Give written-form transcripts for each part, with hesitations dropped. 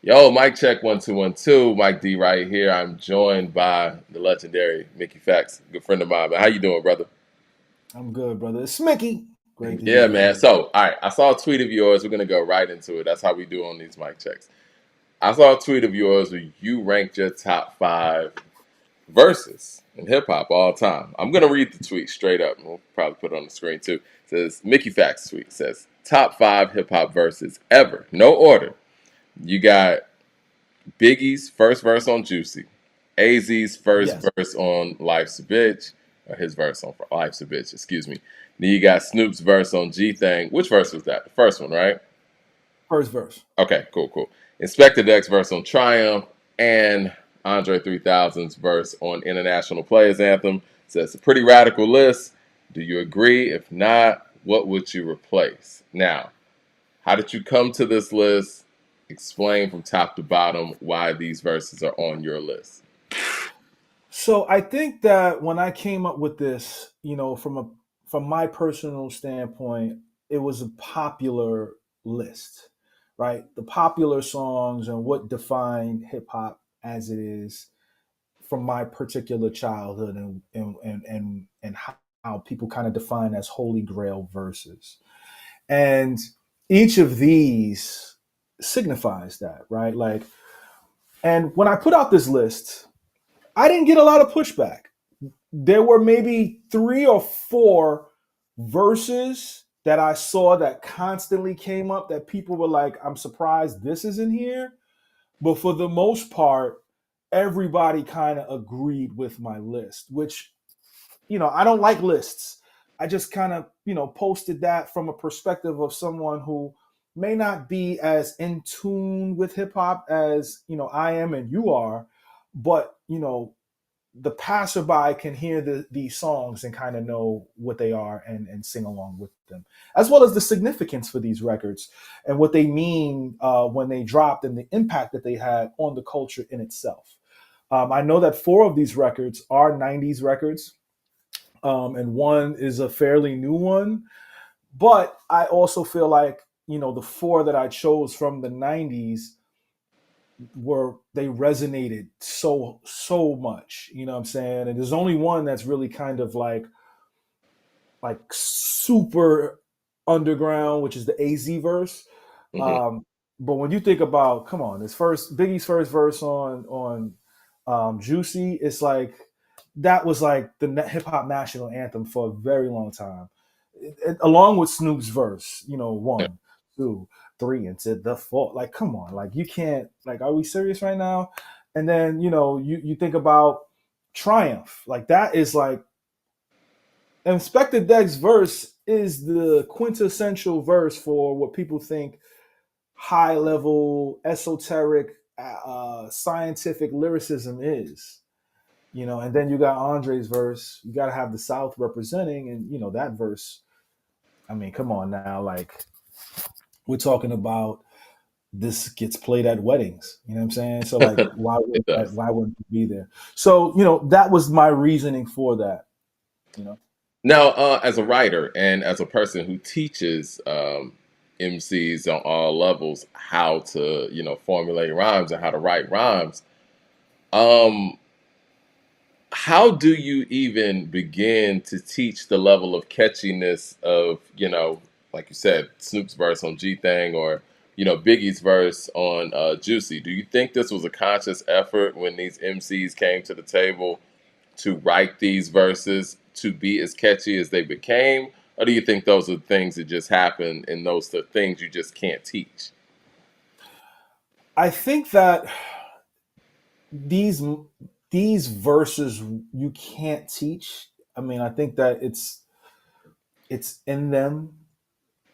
Yo, mic check 1 2 1 2. Mike D right here. I'm joined by the legendary Mickey Factz, good friend of mine. Man, how you doing, brother? I'm good, brother. It's Smicky. Great to Yeah, hear you. man. So, all right, I saw a tweet of yours. We're gonna go right into it. That's how we do on these mic checks. I saw a tweet of yours where you ranked your top five verses in hip hop all time. I'm gonna read the tweet straight up. We'll probably put it on the screen too. It says Mickey Factz tweet says top five hip hop verses ever, no order. You got Biggie's first verse on Juicy, AZ's first Yes, verse on Life's a Bitch, or his verse on Life's a Bitch, excuse me. Then you got Snoop's verse on G Thing. Which verse was that? The first one, right? first verse. Okay, cool, cool. Inspector Deck's verse on Triumph, and Andre 3000's verse on International Players Anthem. So it's a pretty radical list. Do you agree? If not, what would you replace? Now, how did you come to this list? Explain from top to bottom why these verses are on your list. So I think that when I came up with this, from my personal standpoint, it was a popular list, right? The popular songs and what defined hip hop as it is from my particular childhood and how people kind of define as holy grail verses. And each of these signifies that, right? And when I put out this list, I didn't get a lot of pushback. There were maybe three or four verses that I saw that constantly came up that people were like, I'm surprised this isn't here. But for the most part, everybody kind of agreed with my list, which, I don't like lists. I just kind of, posted that from a perspective of someone who may not be as in tune with hip hop as, I am and you are, but, the passerby can hear these songs and kind of know what they are and sing along with them, as well as the significance for these records and what they mean when they dropped and the impact that they had on the culture in itself. I know that four of these records are 90s records, and one is a fairly new one. But I also feel like, the four that I chose from the 90s they resonated so much, you know what I'm saying? And there's only one that's really kind of like super underground, which is the AZ verse. Hmm. Um, but when you think about, come on, this first Biggie's first verse on Juicy, it's like that was like the hip hop national anthem for a very long time, along with Snoop's verse. One, two, three, and to the four. Like, come on, like you can't. Like, are we serious right now? And then you think about Triumph, like that is like Inspector Deck's verse is the quintessential verse for what people think high level, esoteric, scientific lyricism is. And then you got Andre's verse. You got to have the South representing, and that verse. I mean, come on now, like we're talking about this gets played at weddings. You know what I'm saying? So like, It does. why wouldn't it be there? So that was my reasoning for that. You know. Now, as a writer and as a person who teaches MCs on all levels how to, formulate rhymes and how to write rhymes, um, how do you even begin to teach the level of catchiness of, like you said, Snoop's verse on G Thing or, Biggie's verse on Juicy? Do you think this was a conscious effort when these MCs came to the table to write these verses to be as catchy as they became? Or do you think those are things that just happen and those are things you just can't teach? I think that these these verses you can't teach. I mean, I think that it's in them,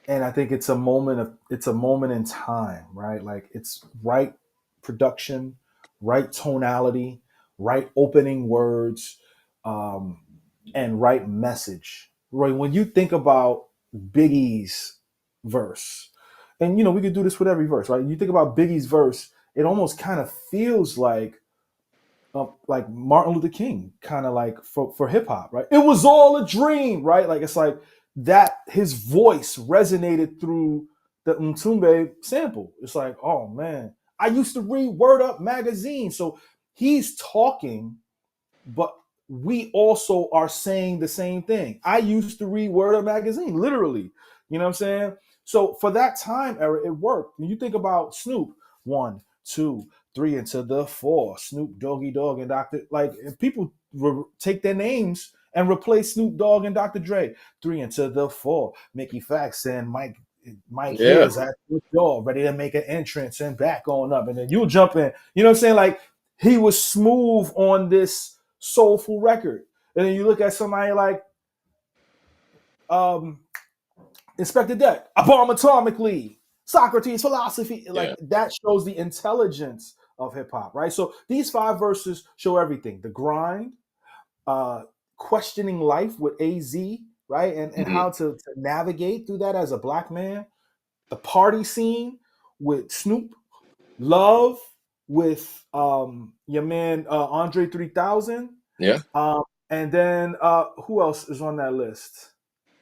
and I think it's a moment in time, right? Like it's right production, right tonality, right opening words, um, and right message. Right, when you think about Biggie's verse, and we could do this with every verse, right? You think about Biggie's verse, it almost kind of feels like Martin Luther King, kind of like for hip hop, right? It was all a dream, right? Like it's like that his voice resonated through the Mtumbe sample. It's like, oh man, I used to read Word Up magazine. So he's talking, but we also are saying the same thing. I used to read Word Up magazine, literally. You know what I'm saying? So for that time era, it worked. When you think about Snoop, 1, 2, 3 into the 4, Snoop Doggy Dogg and Dr. Like, if people take their names and replace Snoop Dogg and Dr. Dre, 3 into the 4, Mickey Factz and Mike Yeah. here's at the door, ready to make an entrance and back on up, and then you jump in. You know what I'm saying? Like, he was smooth on this soulful record. And then you look at somebody like um, Inspector Deck, A Bomb Atomically, Socrates, Philosophy. Yeah. Like, that shows the intelligence of hip hop, right? So these 5 verses show everything: the grind, uh, questioning life with AZ, right? And Hmm. how to navigate through that as a black man, the party scene with Snoop, love with your man Andre 3000. Yeah. And then who else is on that list?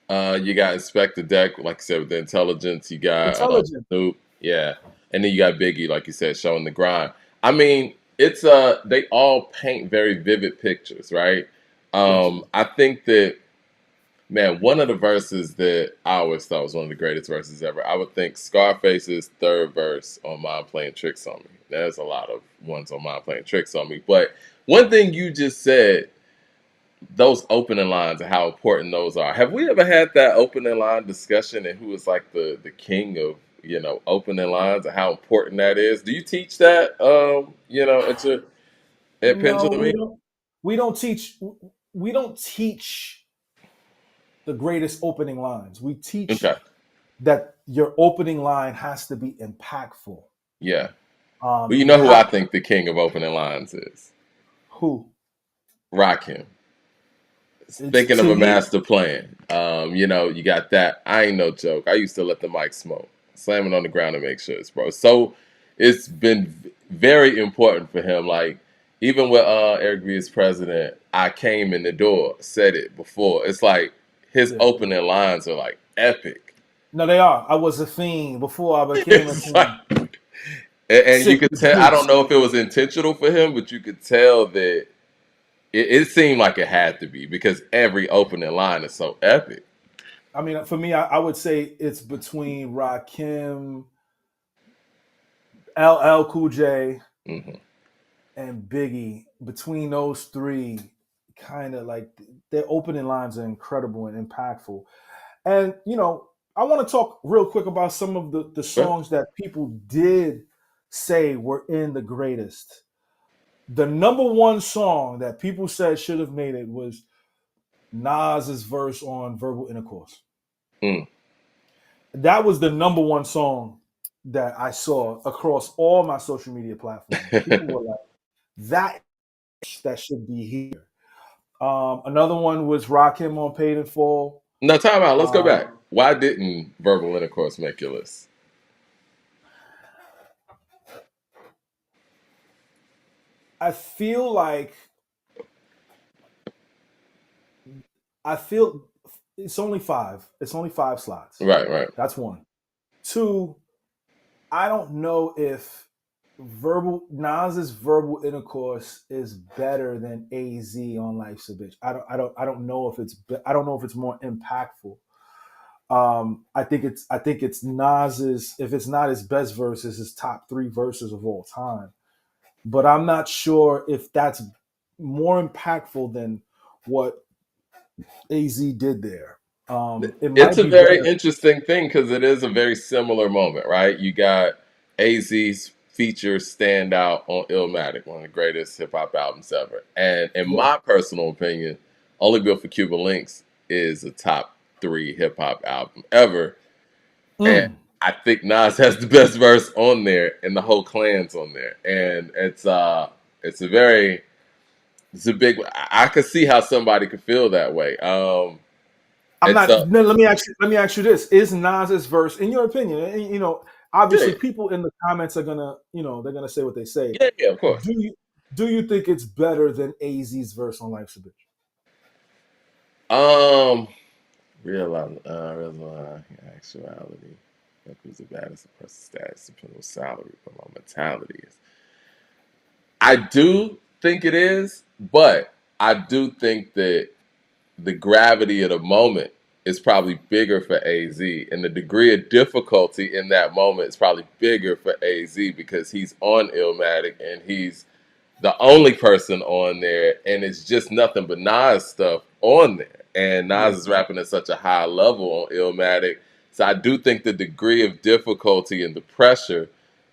You got Inspector Deck, like I said, with the intelligence. You got Intelligent. Snoop, yeah, and then you got Biggie, like you said, showing the grind. I mean, it's they all paint very vivid pictures, right? Yes. I think that, man, one of the verses that I always thought was one of the greatest verses ever. I would think Scarface's third verse on "Mind Playing Tricks on Me." There's a lot of ones on "Mind Playing Tricks on Me," but one thing you just said, those opening lines and how important those are. Have we ever had that opening line discussion and who is like the king of, opening lines and how important that is? Do you teach that at No, Pendulum? we don't. We don't teach. We don't teach the greatest opening lines. We teach Okay. that your opening line has to be impactful. Yeah. Well, you You know who have I think the king of opening lines is? who? Rakim. It's Thinking of to a me. master plan. You got that. I ain't no joke. I used to let the mic smoke, slam it on the ground and make sure it's bro. So it's been very important for him. Like, even with Eric B as president, I came in the door, said it before. It's like his Yeah. opening lines are like epic. No, they are. I was a fiend before I became a It's like, king. and you Sick could the tell. I don't juice. know if it was intentional for him, but you could tell that it seemed like it had to be because every opening line is so epic. I mean, for me, I would say it's between Rakim, LL Cool J, Hmm. and Biggie. Between those three, kind of like their opening lines are incredible and impactful. And I want to talk real quick about some of the But songs that people did say were in the greatest. The number one song that people said should have made it was Nas's verse on Verbal Intercourse. mm. That was the number one song that I saw across all my social media platforms. People were like, that should be here. Another one was Rock Him on Paid in Full. No, time out. Let's go Um, back. Why didn't verbal intercourse make your list? I feel like I feel it's only five. It's only 5 slots. Right, right. That's one. Two, I don't know if verbal Nas's verbal intercourse is better than AZ on Life's a Bitch. I don't know if I don't know if it's more impactful. I think it's Nas's, if it's not his best verse, it's his top 3 verses of all time. But I'm not sure if that's more impactful than what AZ did there. It It's might a be very better. interesting thing because it is a very similar moment, right? You got AZ's features stand out on Illmatic, one of the greatest hip hop albums ever. And in Yeah. my personal opinion, Only Built for Cuban Links is a top 3 hip hop album ever. And Mm. I think Nas has the best verse on there, and the whole clan's on there. And it's a very it's a big. I could see how somebody could feel that way. I'm It's not. No, let me ask you this: is Nas's verse, in your opinion? And, yeah, obviously, people in the comments are gonna, they're gonna say what they say. yeah, yeah, of course. Do you do you think it's better than AZ's verse on Life's a Bitch? Um, real actuality. Like who's the baddest? The person's status depends on salary, but my mentality is. I do think it is, but I do think that the gravity of the moment is probably bigger for AZ, and the degree of difficulty in that moment is probably bigger for AZ because he's on Illmatic and he's the only person on there, and it's just nothing but Nas stuff on there. And Yeah, Nas is rapping at such a high level on Illmatic. So I do think the degree of difficulty and the pressure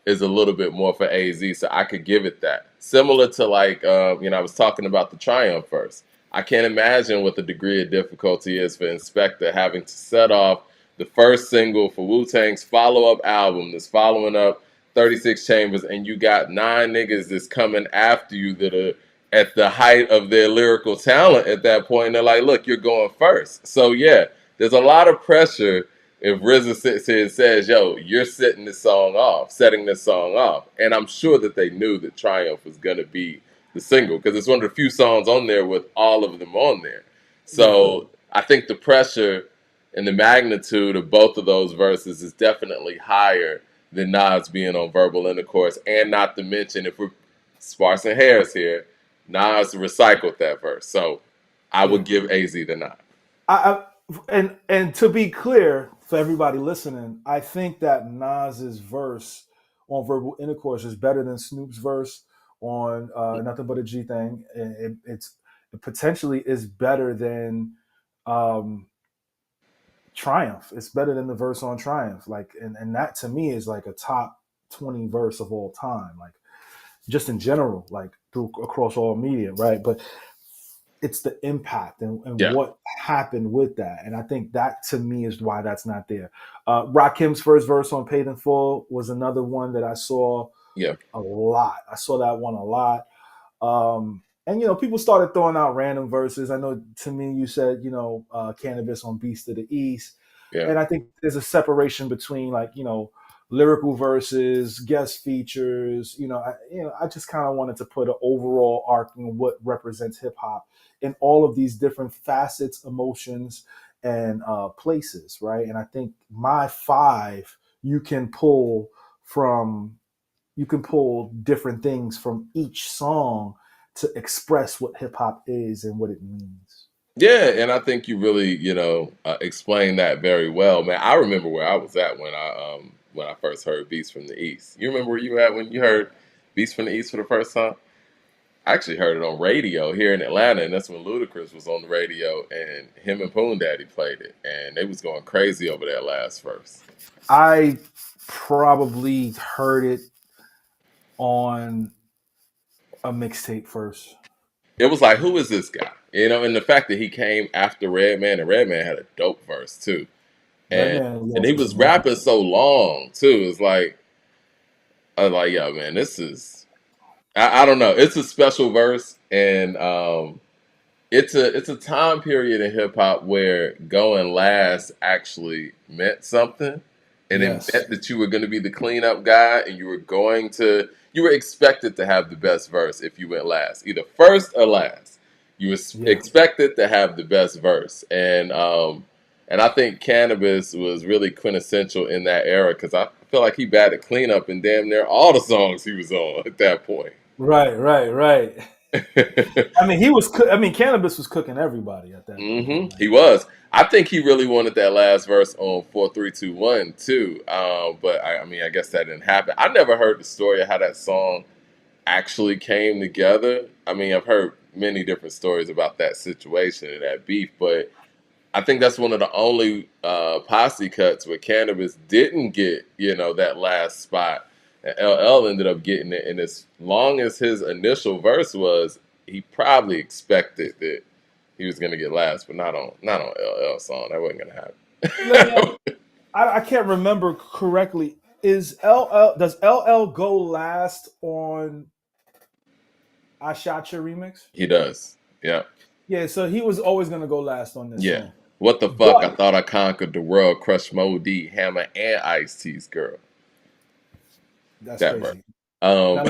is a little bit more for AZ. So I could give it that. Similar to like, I was talking about the Triumph verse. I can't imagine what the degree of difficulty is for Inspector having to set off the first single for Wu Tang's follow up album that's following up 36 Chambers, and you got 9 niggas that's coming after you that are at the height of their lyrical talent at that point. And they're like, look, you're going first. So, yeah, there's a lot of pressure if RZA sits here and says, yo, you're setting this song off, setting this song off. And I'm sure that they knew that Triumph was going to be the single because it's one of the few songs on there with all of them on there. yeah. So I think the pressure and the magnitude of both of those verses is definitely higher than Nas being on Verbal Intercourse. And not to mention, if we're sparsing hairs here, Nas recycled that verse. So I Yeah. would give AZ the nod. I and to be clear for everybody listening, I think that Nas's verse on Verbal Intercourse is better than Snoop's verse on Nothing But a G Thing. It potentially is better than um, Triumph. It's better than the verse on Triumph. Like, and that to me is like a top 20 verse of all time. Like, just in general, like through across all media, right? But it's the impact and Yeah, what happened with that. And I think that to me is why that's not there. Rakim's first verse on Paid in Full was another one that I saw yeah, a lot. I saw that one a lot. And people started throwing out random verses. I know to me you said, Cannabis on Beast of the East. yeah. And I think there's a separation between like, lyrical verses, guest features. I just kind of wanted to put an overall arc in what represents hip hop in all of these different facets, emotions, and places, right? And I think my five you can pull from you can pull different things from each song to express what hip hop is and what it means. Yeah, and I think you really, explained that very well, man. I remember where I was at when I first heard Beats from the East. You remember where you were at when you heard Beats from the East for the first time? I actually heard it on radio here in Atlanta, and that's when Ludacris was on the radio, and him and Poon Daddy played it, and they was going crazy over that last verse. I probably heard it on a mixtape first. It was like, who is this guy? And the fact that he came after Redman, and Redman had a dope verse too, and Redman, and he yes, was most rapping so long too. It's like I was like, yo, man, this is I don't know. It's a special verse, and it's a time period in hip hop where going last actually meant something, and it yes, meant that you were going to be the cleanup guy, and you were expected to have the best verse if you went last, either first or last. You were yeah. expected to have the best verse, and I think Cannabis was really quintessential in that era because I feel like he batted cleanup in damn near all the songs he was on at that point. Right, right, right. I mean, Cannabis was cooking everybody at that point. He was. I think he really wanted that last verse on 4321 too. But I mean, I guess that didn't happen. I never heard the story of how that song actually came together. I mean, I've heard many different stories about that situation and that beef, but I think that's one of the only posse cuts where Cannabis didn't get, that last spot. And LL ended up getting it. And as long as his initial verse was, he probably expected that he was gonna get last, but not on LL song. That wasn't gonna happen. I can't remember correctly. Does LL go last on I Shot Your remix? He does. Yeah. Yeah, so he was always gonna go last on this Yeah. song. What the fuck? I But thought I conquered the world, crushed Mo D, Hammer, and Ice T's girl. that's That verse. crazy. Um, Now,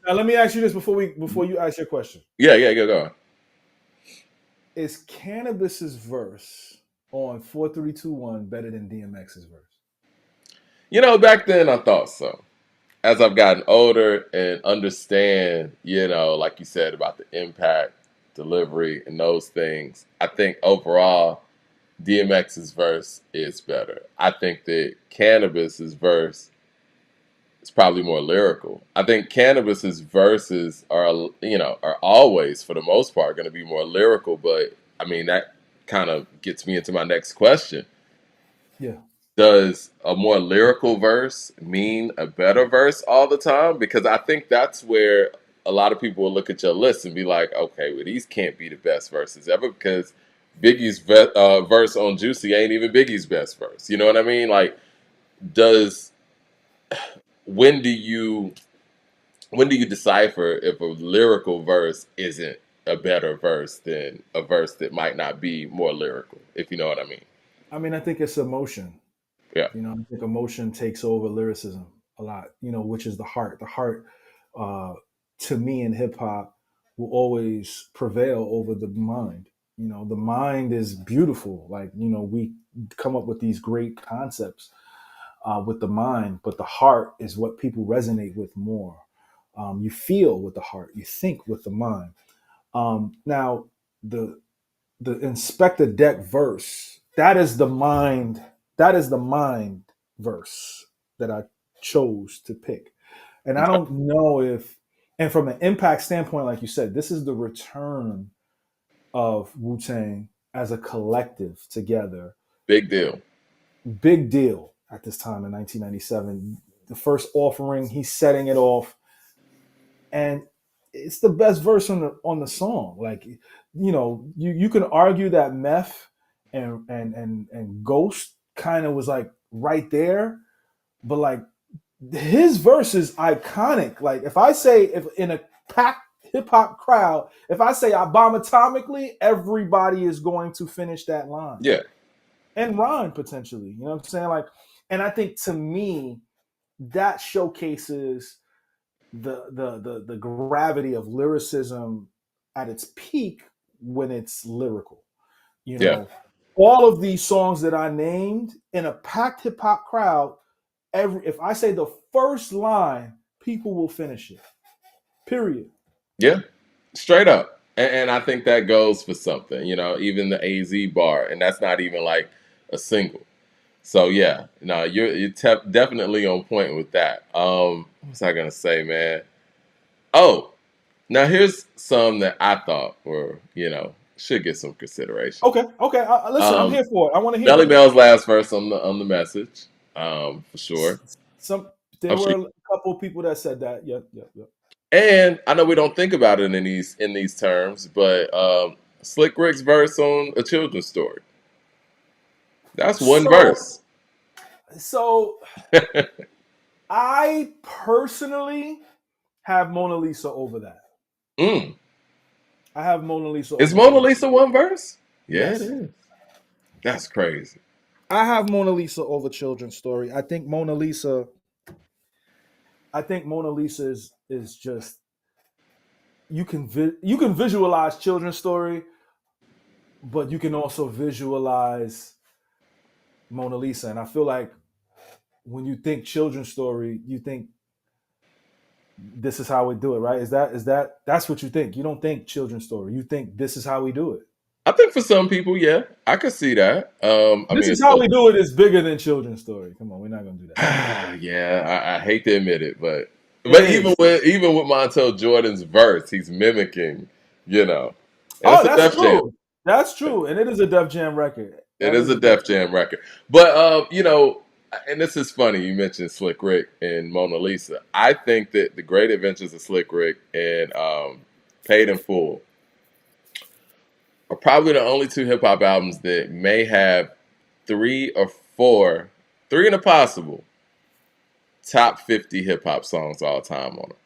now let me ask you this before you ask your question. yeah, go. Is Cannabis's verse on 4321 better than DMX's verse? Back then I thought so. As I've gotten older and understand, like you said about the impact, delivery, and those things, I think overall DMX's verse is better. I think that Cannabis's verse is probably more lyrical. I think Cannabis's verses are always, for the most part, going to be more lyrical. But I mean, that kind of gets me into my next question. Yeah. Does a more lyrical verse mean a better verse all the time? Because I think that's where a lot of people will look at your list and be like, okay, well, these can't be the best verses ever because Biggie's verse on Juicy ain't even Biggie's best verse. You know what I mean? Like, does when do you decipher if a lyrical verse isn't a better verse than a verse that might not be more lyrical, if you know what I mean? I mean, I think it's emotion. Yeah, I think emotion takes over lyricism a lot, which is the heart. The heart, uh, to me in hip hop, will always prevail over the mind. The mind is beautiful. Like, we come up with these great concepts with the mind, but the heart is what people resonate with more. You feel with the heart, you think with the mind. Now, the Inspector Deck verse, that is the mind verse that I chose to pick. And I okay. don't know if, and from an impact standpoint, like you said, this is the return of Wu Tang as a collective together. Big deal. Big deal at this time in 1997. The first offering, he's setting it off, and it's the best verse on the song. Like, you can argue that Meth and Ghost kind of was like right there, but like his verse is iconic. Like, if in a packed hip hop crowd, if I say I bomb atomically, everybody is going to finish that line Yeah, and rhyme potentially. You know what I'm saying? Like, and I think to me that showcases the gravity of lyricism at its peak when it's lyrical. You yeah, know, all of these songs that I named in a packed hip hop crowd, if I say the first line, people will finish it. Period. yeah. Straight up. And I think that goes for something, even the AZ bar, and that's not even like a single. So yeah, no, you're definitely on point with that. What was I gonna say, man? Oh, now here's some that I thought were, should get some consideration. Okay, okay. Listen, I'm Um, here for it. I want to hear Melly it. Mel's last verse on the message, for sure. Some Oh, there were a couple of people that said that. Yep, yep, yep. and I know we don't think about it in these terms, but Slick Rick's verse on A Children's Story. That's one So, verse. so I personally have Mona Lisa over that. Mm. I have Mona Lisa Is over Mona Children. Lisa one verse? Yeah, it Yes. is. That's crazy. I have Mona Lisa over Children's Story. I think Mona Lisa is just you can visualize Children's Story, but you can also visualize Mona Lisa. And I feel like when you think Children's Story, you think this is how we do it, right? That's what you think. You don't think Children's Story. You think this is how we do it. I think for some people, yeah, I could see that. I This mean, is it's how we do it is bigger than Children's Story. Come on, we're not gonna do that. yeah, I hate to admit it, but It even is. with Montel Jordan's verse, he's mimicking, and Oh, it's a that's Def Jam. true. That's true. And it is a Def Jam record. It That is is a a Def Def Jam. Jam record. But and this is funny. You mentioned Slick Rick and Mona Lisa. I think that the Great Adventures of Slick Rick and Paid in Full are probably the only two hip hop albums that may have three or four, three in a possible top 50 hip hop songs all time on them.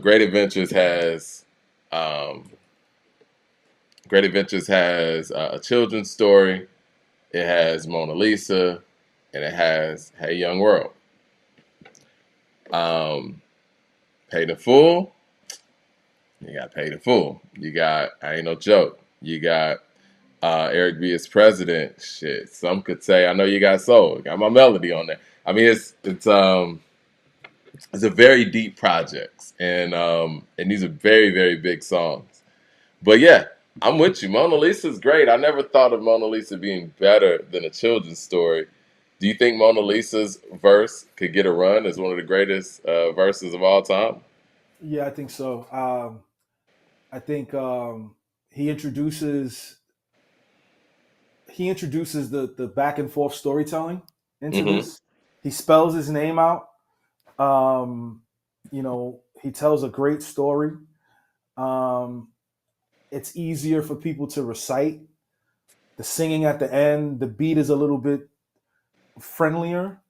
Great Adventures has um, a children's story. It has Mona Lisa, and it has Hey Young World. Um, Paid in Full. You got Paid in Full. You got I Ain't No Joke. You got Eric B. is president. Shit, some could say I know you got soul. Got my melody on there. I mean, it's a very deep project, and these are very very big songs. But yeah, I'm with you. Mona Lisa's great. I never thought of Mona Lisa being better than a children's story. Do you think Mona Lisa's verse could get a run as one of the greatest verses of all time? Yeah, I think so. I think he introduces he introduces the back and forth storytelling into Hmm. this. He spells his name out. He tells a great story. Um, it's easier for people to recite. The singing at the end, the beat is a little bit friendlier.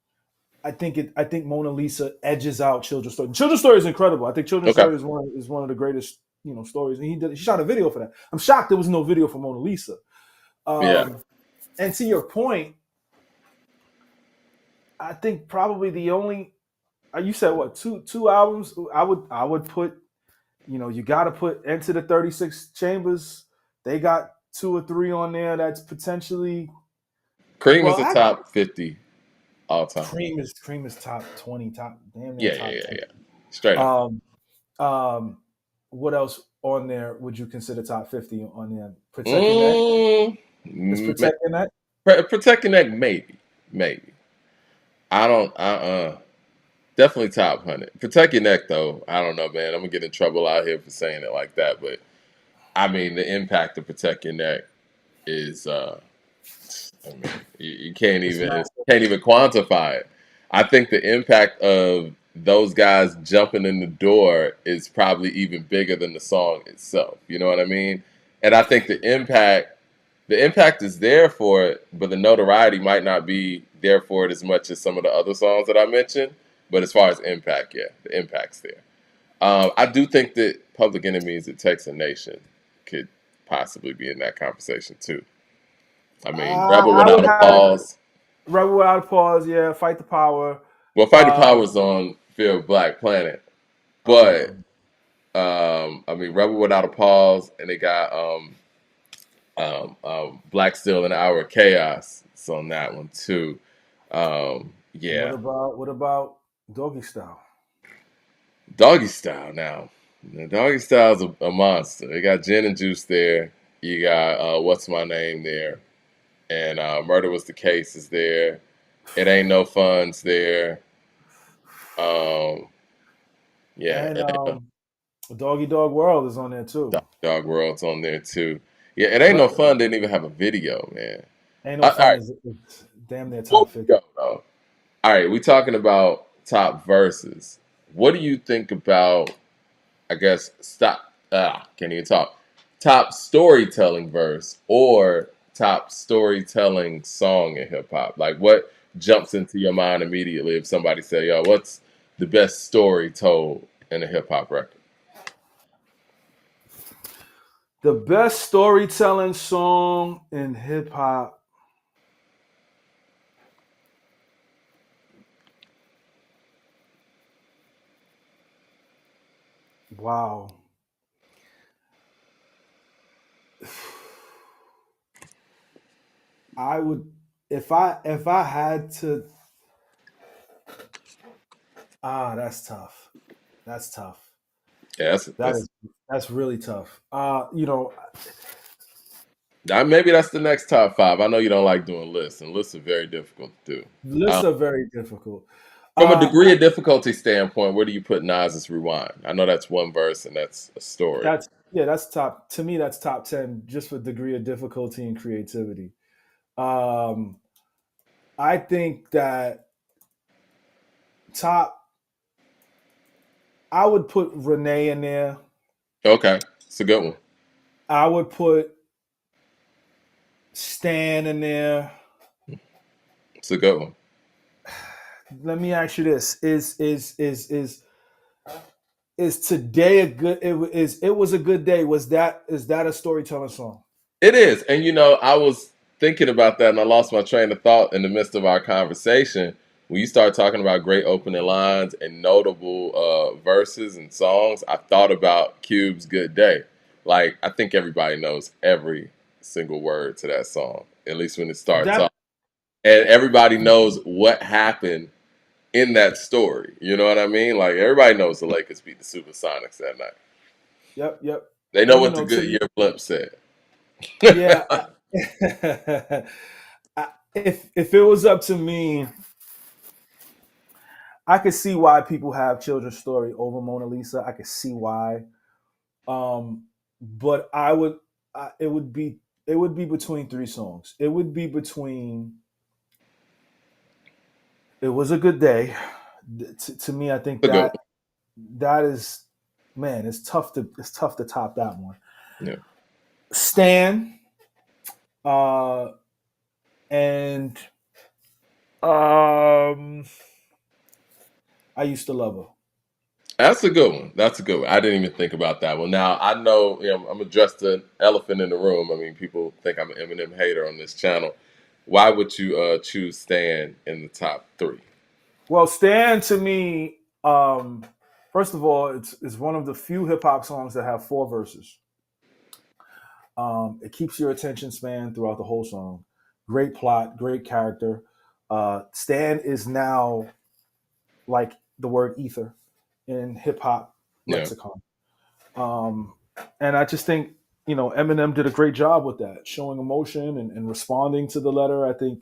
I think Mona Lisa edges out Children's Story. Children's Story is incredible. I think Children's Okay. Story is one of the greatest stories. And he shot a video for that. I'm shocked there was no video for Mona Lisa. Yeah. And to your point, I think probably the only you said what two albums. I would put you got to put Enter the 36 Chambers. They got two or three on there that's potentially Cream is well. a top 50 all time. Cream is top 20, top damn near Yeah, yeah, top yeah, 10. yeah. Straight up. Um, um, what else on there would you consider top 50 on there? Protect Your Neck. Mm, Is Protect Your Neck? Protect Your Neck, maybe. Maybe. I don't, definitely top 100. Protect Your Neck, though. I don't know, man. I'm going to get in trouble out here for saying it like that. But, I mean, the impact of Protect Your Neck is, I mean, you It's massive. can't even quantify it. I think the impact of those guys jumping in the door is probably even bigger than the song itself. You know what I mean? And I think the impact is there for it, but the notoriety might not be there for it as much as some of the other songs that I mentioned. But as far as impact, yeah, the impact's there. I do think that Public Enemy's "It Takes a Nation" could possibly be in that conversation too. I mean, Rebel I would Without a have it. Pause. Rebel Without a Pause. Yeah, Fight the Power. Well, Fight the Um, Power's on Fear of Black Planet, but um, I mean, Rebel Without a Pause, and they got Black Steel and Hour of Chaos. It's on that one too. Yeah, what about Doggy Style? Doggy Style now. Doggy Style's a monster. They got Gin and Juice there. You got What's My Name there, and Murder Was the Case is there. It Ain't No Fun's there. Um, yeah, And It Ain't No Doggy Dog World is on there too. Dog World's on there too. Yeah, It Ain't No But Fun didn't even have a video, man. Ain't No All Fun right, is damn near before top we 50. go though. All right, we talking about top verses. What do you think about? I guess stop. Can't even talk. Top storytelling verse or top storytelling song in hip hop. Like, what jumps into your mind immediately if somebody say, "Yo, what's the best story told in a hip hop record?" The best storytelling song in hip hop. Wow. I would if I had to that's tough. That's tough. Yeah, That is that's really tough. maybe that's the next top five. I know you don't like doing lists, and lists are very difficult to do. lists are very difficult. From a Uh degree of difficulty standpoint, where do you put Nas's Rewind? I know that's one verse and that's a story. that's yeah, that's top to me that's top 10 just for degree of difficulty and creativity. Um I think that top I would put Renee in there. Okay, it's a good one. I would put Stan in there. It's a good one. Let me ask you this: is today a good? It was a good day. Is that a storytelling song? It is, and I was thinking about that, and I lost my train of thought in the midst of our conversation. When you start talking about great opening lines and notable verses and songs, I thought about Cube's "Good Day." Like, I think everybody knows every single word to that song, at least when it starts off. That And everybody knows what happened in that story. You know what I mean? Like everybody knows the Lakers beat the Supersonics that night. yep, yep. They know And what the to good me, year blimp said. yeah. If it was up to me, I could see why people have Children's Story over Mona Lisa. I could see why. But it would be between three songs. It would be between It Was a Good Day. To me, I think A good that is, man, it's tough to top that one. one. Yeah. Stan, uh, and um, I Used to Love Her. That's a good one. That's a good one. I didn't even think about that one. Now I know, I'm addressed the elephant in the room. I mean, people think I'm an Eminem hater on this channel. Why would you choose Stan in the top three? Well, Stan to me, first of all, it's one of the few hip hop songs that have four verses. It keeps your attention span throughout the whole song. Great plot, great character. Stan is now like the word ether in hip hop Yeah. lexicon. Um, and I just think, Eminem did a great job with that, showing emotion and responding to the letter. I think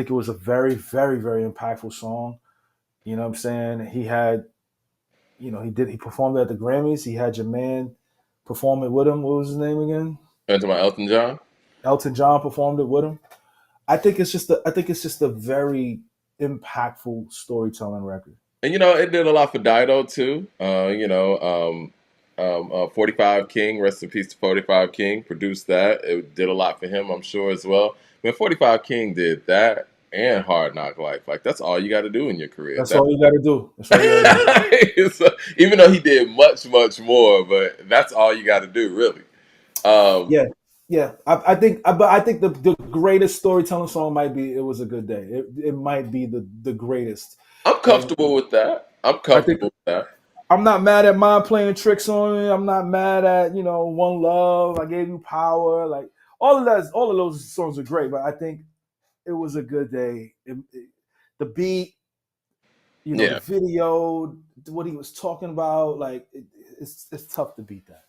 it was a very, very, very impactful song. You know what I'm saying? He performed at the Grammys. He had your man perform it with him. What was his name again? And to my Elton John. Elton John performed it with him. I think it's just a very impactful storytelling record. And it did a lot for Dido too. 45 King, rest in peace to 45 King, produced that. It did a lot for him, I'm sure, as well. When 45 King did that and Hard Knock Life, like that's all you got to do in your career. That's all you got to do. That's all you got to do. So, even though he did much, much more, but that's all you got to do, really. Um, Yeah, yeah. But I think the greatest storytelling song might be "It Was a Good Day." It might be the greatest. I'm And comfortable with that. I'm I think comfortable with that. I'm not mad at Mind playing tricks on me. I'm not mad at One Love. I Gave You Power. Like all of those songs are great. But I think It Was a Good Day. The beat, the Yeah. video, what he was talking about, like it's tough to beat that.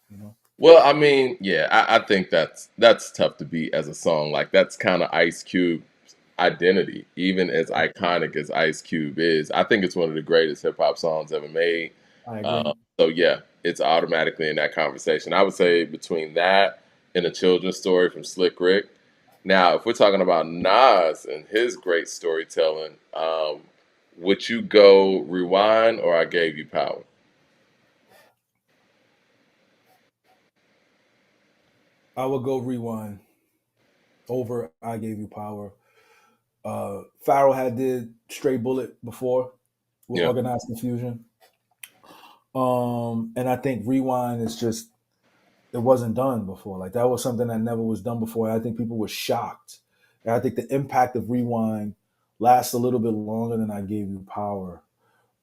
Well, I mean, yeah, I think that's tough to beat as a song. Like that's kind of Ice Cube's identity, even as iconic as Ice Cube is. I think it's one of the greatest hip hop songs ever made. I agree. So yeah, it's automatically in that conversation. I would say between that and a children's story from Slick Rick. Now, if we're talking about Nas and his great storytelling, would you go Rewind or I Gave You Power? I would go Rewind over I Gave You Power. Farrell had did Straight Bullet before with Yeah, Organized Confusion. And I think Rewind is just, it wasn't done before. Like that was something that never was done before. And I think people were shocked. And I think the impact of Rewind lasts a little bit longer than I Gave You Power.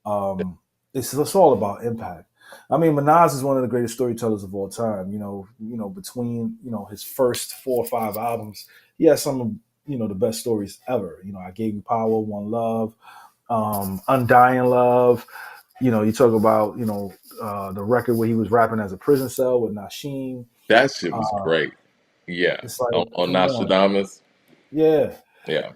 Um, it's all about impact. I mean, Minaj is one of the greatest storytellers of all time. Between his first 4 or 5 albums, he has some of the best stories ever. I Gave You Power, One Love, Undying Love. You talk about the record where he was rapping as a prison cell with Nasheem. that shit was Uh, great. Yeah, it's like, on come on, Nostradamus. yeah. Yeah.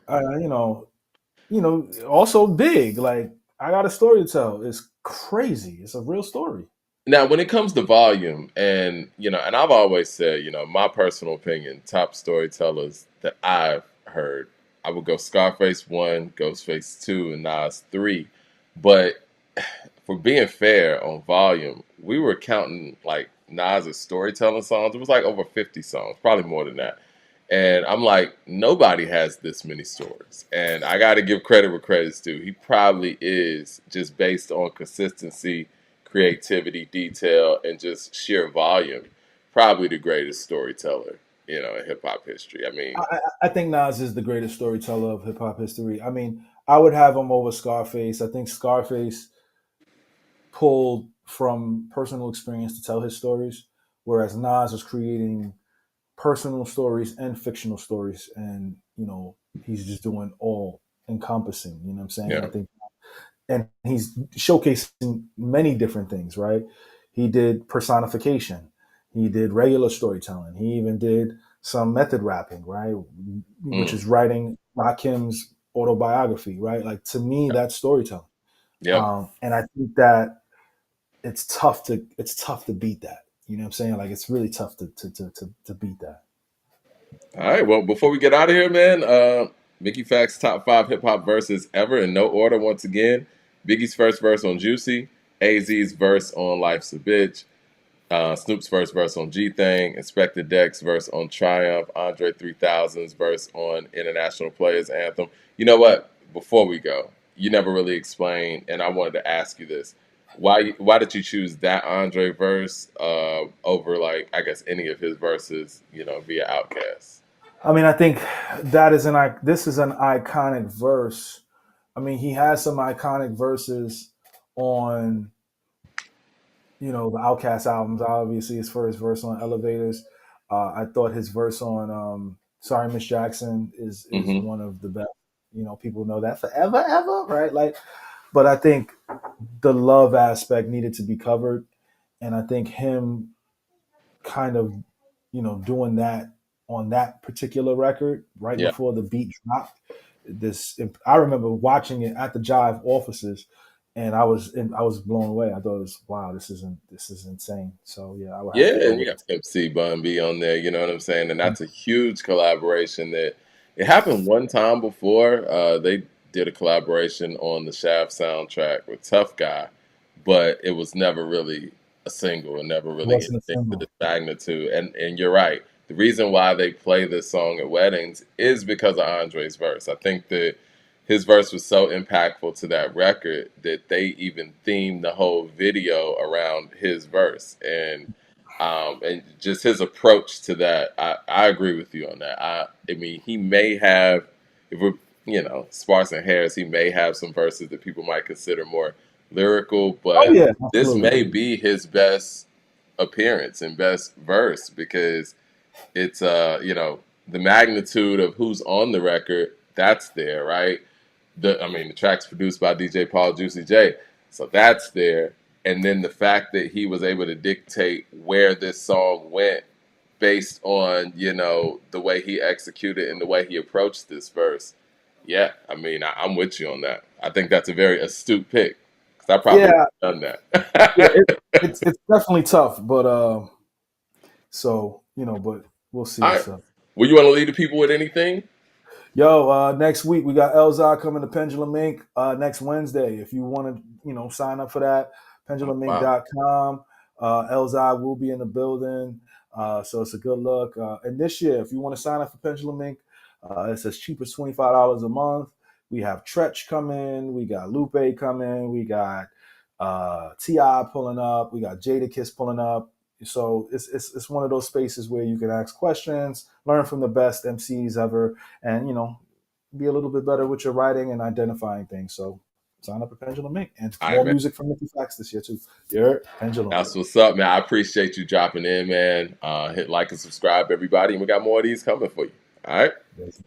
Also big. Like, I got a story to tell. It's crazy. It's a real story. Now, when it comes to volume, and and I've always said, my personal opinion, top storytellers that I've heard, I would go Scarface one, Ghostface two, and Nas three. But for being fair on volume, we were counting like Nas's storytelling songs. It was like over 50 songs, probably more than that. And I'm like, nobody has this many stories. And I got to give credit where credit's due. He probably is, just based on consistency, creativity, detail, and just sheer volume, probably the greatest storyteller, in hip hop history. I mean, I think Nas is the greatest storyteller of hip hop history. I mean, I would have him over Scarface. I think Scarface pulled from personal experience to tell his stories, whereas Nas was creating personal stories and fictional stories, and he's just doing all encompassing. You know what I'm saying? I Yeah. think, and he's showcasing many different things, right? He did personification, he did regular storytelling, he even did some method rapping, right? Which Mm. is writing Rakim's autobiography, right? Like, to me, that's storytelling. Yep. And I think that it's tough to beat that. You know what I'm saying? Like, it's really tough to beat that. All right. Well, before we get out of here, man, Mickey Factz top five hip hop verses ever in no order. Once again, Biggie's first verse on Juicy, AZ's verse on Life's a Bitch, Snoop's first verse on G Thing, Inspector Deck's verse on Triumph, Andre 3000's verse on International Players Anthem. You know what? Before we go, you never really explained, and I wanted to ask you this: why did you choose that Andre verse over, like, I guess, any of his verses? Via Outkast. I mean, I think this is an iconic verse. I mean, he has some iconic verses on the Outkast albums. Obviously, his first verse on Elevators. I thought his verse on Sorry Miss Jackson is Hmm. one of the best. People know that forever, ever, right? Like, but I think the love aspect needed to be covered, and I think him kind of doing that on that particular record right Yeah. before the beat dropped. I remember watching it at the Jive offices, and I was blown away. I thought it was, wow, this is insane. So yeah, I would have Yeah, to go and you with got it. MC Bun B on there, you know what I'm saying? And that's a huge collaboration that it happened one time before. They did a collaboration on the Shaft soundtrack with Tough Guy, but it was never really a single and never It really wasn't a anything to single. this magnitude. And you're right. The reason why they play this song at weddings is because of Andre's verse. I think that his verse was so impactful to that record that they even themed the whole video around his verse. And just his approach to that, I agree with you on that. I mean, he may have, if we're sparse and hairs, he may have some verses that people might consider more lyrical, Oh but yeah, this absolutely. may be his best appearance and best verse because it's the magnitude of who's on the record that's there, right? The track's produced by DJ Paul Juicy J, so that's there. And then the fact that he was able to dictate where this song went based on the way he executed and the way he approached this verse. Yeah, I mean, I'm with you on that. I think that's a very astute pick because I probably Yeah, would have done yeah. that. It's definitely tough, but but we'll All see. right. So. Well, you want to leave the people with anything? Yo, next week we got Elzai coming to Pendulum Inc. Next Wednesday. If you want to, sign up for that, Oh, wow. penduluminc.com. Elzai will be in the building. So it's a good look. And this year, if you want to sign up for Pendulum Inc., it's as cheap as $25 a month. We have Tretch coming. We got Lupe coming. We got T.I. pulling up. We got Jadakiss pulling up. So it's one of those spaces where you can ask questions, learn from the best MCs ever, and be a little bit better with your writing and identifying things. So sign up at Pendulum Inc. And All right, more man. music from Mickey Factz this year too. You're Pendulum. That's what's up, man. I appreciate you dropping in, man. Hit like and subscribe, everybody. And we got more of these coming for you. All right. Yes.